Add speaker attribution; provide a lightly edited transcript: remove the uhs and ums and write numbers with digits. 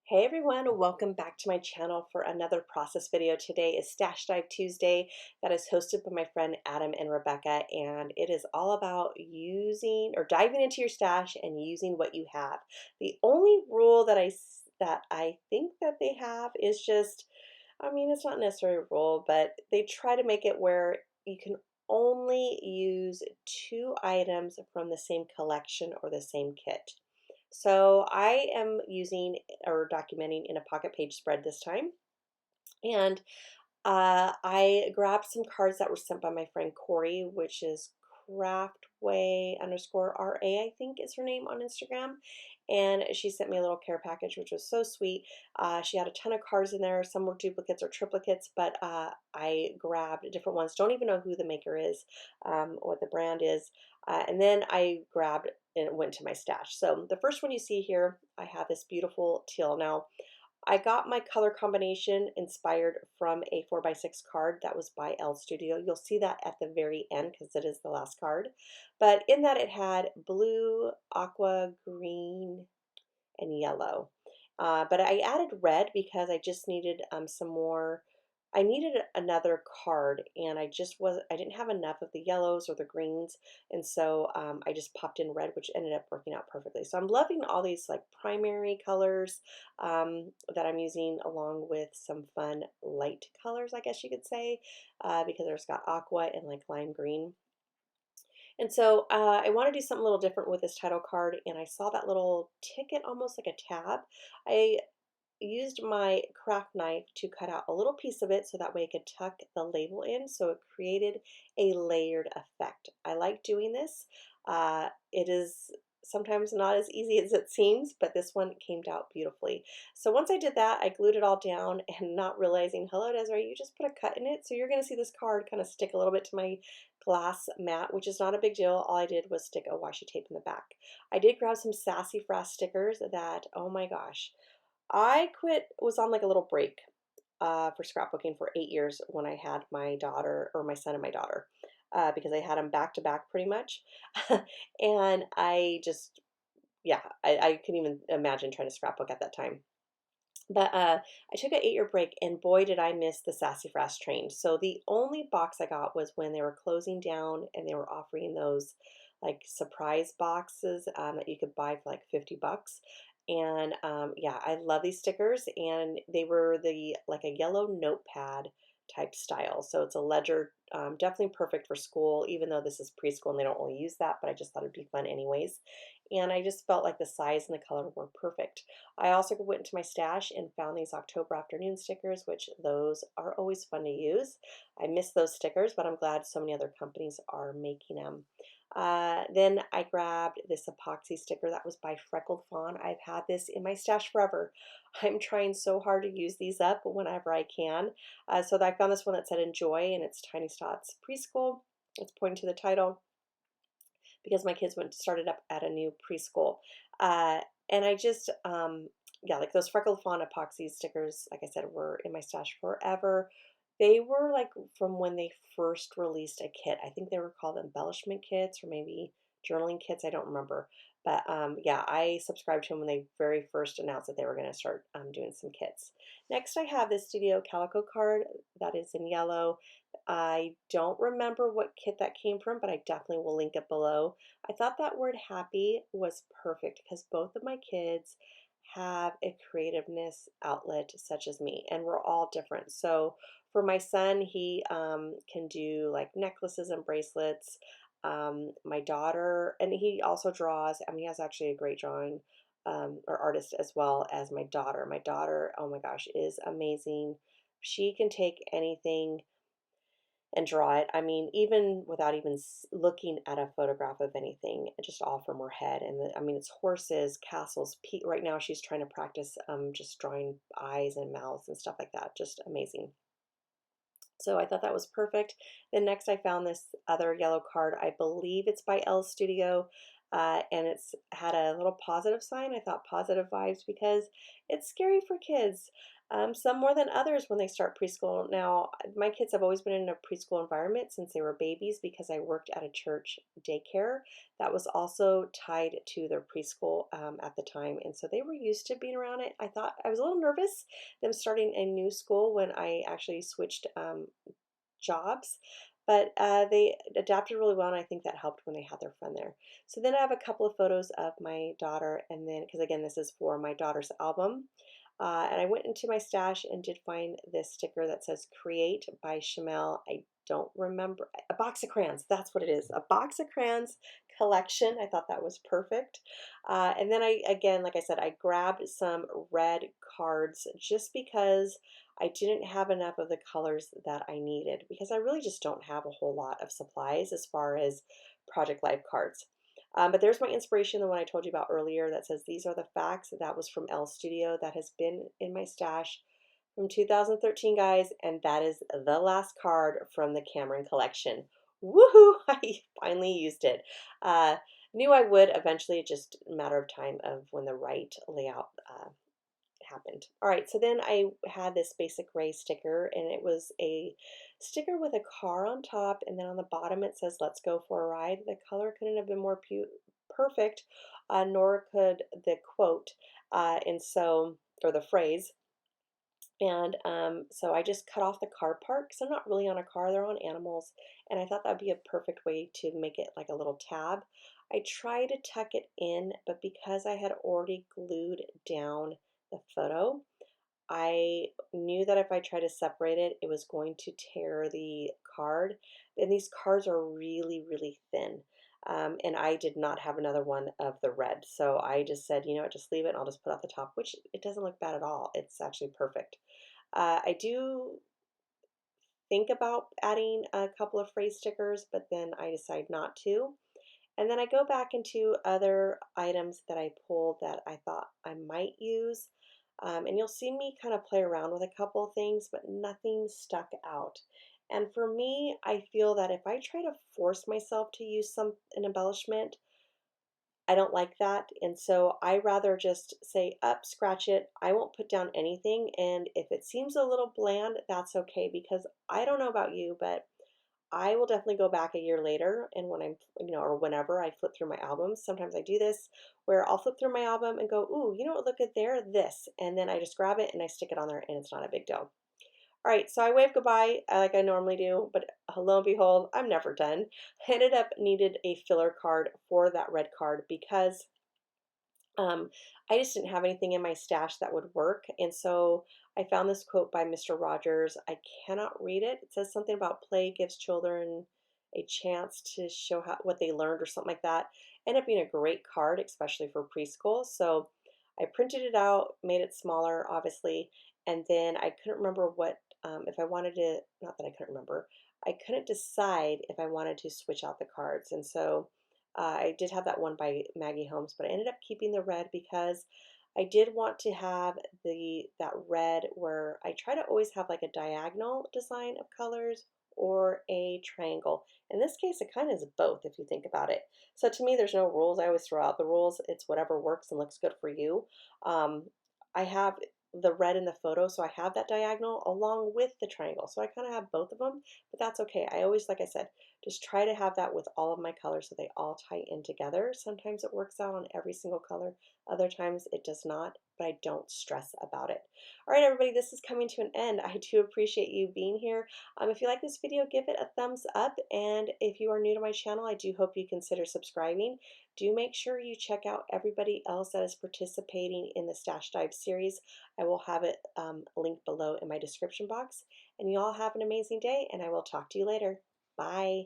Speaker 1: Hey everyone, welcome back to my channel for another process video. Today is Stash Dive Tuesday that is hosted by my friend Adam and Rebecca, and it is all about using or diving into your stash and using what you have. The only rule that I think that they have is just, it's not necessarily a rule, but they try to make it where you can only use two items from the same collection or the same kit. So I am using or documenting in a pocket page spread this time. And I grabbed some cards that were sent by my friend Corey, which is craftway_RA, I think is her name on Instagram. And she sent me a little care package, which was so sweet. She had a ton of cards in there. Some were duplicates or triplicates, but I grabbed different ones. Don't even know who the maker is, what the brand is. And then I grabbed and went to my stash. So the first one you see here, I have this beautiful teal. Now, I got my color combination inspired from a 4x6 card that was by L Studio. You'll see that at the very end because it is the last card. But in that it had blue, aqua, green, and yellow. But I added red because I just needed some more. I needed another card, and I didn't have enough of the yellows or the greens, and so I just popped in red, which ended up working out perfectly. So I'm loving all these like primary colors that I'm using, along with some fun light colors, I guess you could say, because there's got aqua and like lime green. And so I want to do something a little different with this title card, and I saw that little ticket, almost like a tab. I used my craft knife to cut out a little piece of it so that way I could tuck the label in, so it created a layered effect. I like doing this. It is sometimes not as easy as it seems, but this one came out beautifully. So once I did that, I glued it all down and not realizing, hello Desiree, you just put a cut in it. So you're going to see this card kind of stick a little bit to my glass mat, which is not a big deal. All I did was stick a washi tape in the back. I did grab some Sassafras stickers that, oh my gosh, was on like a little break for scrapbooking for 8 years when I had my daughter, or my son and my daughter, because I had them back to back pretty much. And I just, yeah, I couldn't even imagine trying to scrapbook at that time. But I took an 8 year break, and boy, did I miss the Sassafras train. So the only box I got was when they were closing down and they were offering those like surprise boxes that you could buy for like 50 bucks. And yeah, I love these stickers, and they were the like a yellow notepad type style. So it's a ledger, definitely perfect for school, even though this is preschool and they don't really use that, but I just thought it'd be fun anyways. And I just felt like the size and the color were perfect. I also went into my stash and found these October afternoon stickers, which those are always fun to use. I miss those stickers, but I'm glad so many other companies are making them. Then I grabbed this epoxy sticker that was by Freckled Fawn. I've had this in my stash forever. I'm trying so hard to use these up whenever I can. So I found this one that said enjoy, and it's Tiny Tots Preschool. It's pointing to the title because my kids started up at a new preschool. And I just, yeah, like those Freckled Fawn epoxy stickers, like I said, were in my stash forever. They were like from when they first released a kit. I think they were called embellishment kits or maybe journaling kits. I don't remember. But yeah, I subscribed to them when they very first announced that they were going to start doing some kits. Next, I have this Studio Calico card that is in yellow. I don't remember what kit that came from, but I definitely will link it below. I thought that word happy was perfect because both of my kids have a creativeness outlet such as me, and we're all different. So for my son, he can do like necklaces and bracelets. My daughter, and he also draws. I mean, he has actually a great drawing or artist as well as my daughter. My daughter, oh my gosh, is amazing. She can take anything and draw it. I mean, even without even looking at a photograph of anything, just all from her head. And I mean, it's horses, castles. Right now, she's trying to practice just drawing eyes and mouths and stuff like that. Just amazing. So I thought that was perfect. Then next I found this other yellow card. I believe it's by L Studio. and it's had a little positive sign. I thought positive vibes because it's scary for kids. Some more than others when they start preschool. Now, my kids have always been in a preschool environment since they were babies because I worked at a church daycare that was also tied to their preschool at the time. And so they were used to being around it. I thought I was a little nervous them starting a new school when I actually switched jobs. But they adapted really well, and I think that helped when they had their friend there. So then I have a couple of photos of my daughter, and then, because again, this is for my daughter's album. And I went into my stash and did find this sticker that says Create by Chamel. I don't remember. A box of crayons. That's what it is. A box of crayons collection. I thought that was perfect. And then again, like I said, I grabbed some red cards just because I didn't have enough of the colors that I needed because I really just don't have a whole lot of supplies as far as Project Life cards. But there's my inspiration, the one I told you about earlier that says, "These are the facts." That was from L Studio. That has been in my stash from 2013, guys, and that is the last card from the Cameron collection. Woohoo! I finally used it. Knew I would eventually, just a matter of time of when the right layout happened. All right, so then I had this basic gray sticker, and it was a sticker with a car on top, and then on the bottom it says, "Let's go for a ride." The color couldn't have been more perfect, nor could the quote, and so, or the phrase. And so I just cut off the car part because I'm not really on a car, they're on animals. And I thought that'd be a perfect way to make it like a little tab. I tried to tuck it in, but because I had already glued down the photo, I knew that if I tried to separate it, it was going to tear the card. And these cards are really, really thin. And I did not have another one of the red. So I just said, you know what, just leave it and I'll just put out the top, which it doesn't look bad at all. It's actually perfect. I do think about adding a couple of phrase stickers, but then I decide not to. And then I go back into other items that I pulled that I thought I might use. And you'll see me kind of play around with a couple of things, but nothing stuck out. And for me, I feel that if I try to force myself to use an embellishment, I don't like that. And so I rather just say up, scratch it. I won't put down anything. And if it seems a little bland, that's okay because I don't know about you, but I will definitely go back a year later and when I'm, or whenever I flip through my albums, sometimes I do this where I'll flip through my album and go, "Ooh, you know what, look at there, this." And then I just grab it and I stick it on there and it's not a big deal. All right, so I wave goodbye like I normally do, but lo and behold, I'm never done. I ended up needed a filler card for that red card because um, I just didn't have anything in my stash that would work. And so I found this quote by Mr. Rogers. I cannot read it. It says something about play gives children a chance to show what they learned or something like that. Ended up being a great card, especially for preschool. So I printed it out, made it smaller, obviously, and then I couldn't remember if I wanted to, not that I couldn't remember, I couldn't decide if I wanted to switch out the cards. And so I did have that one by Maggie Holmes, but I ended up keeping the red because I did want to have that red where I try to always have like a diagonal design of colors or a triangle. In this case, it kind of is both if you think about it. So to me, there's no rules. I always throw out the rules. It's whatever works and looks good for you. I have the red in the photo, so I have that diagonal along with the triangle. So I kind of have both of them, but that's okay. I always, like I said, just try to have that with all of my colors so they all tie in together. Sometimes it works out on every single color. Other times it does not, but I don't stress about it. All right, everybody, this is coming to an end. I do appreciate you being here. If you like this video, give it a thumbs up. And if you are new to my channel, I do hope you consider subscribing. Do make sure you check out everybody else that is participating in the Stash Dive series. I will have it linked below in my description box. And you all have an amazing day, and I will talk to you later. Bye.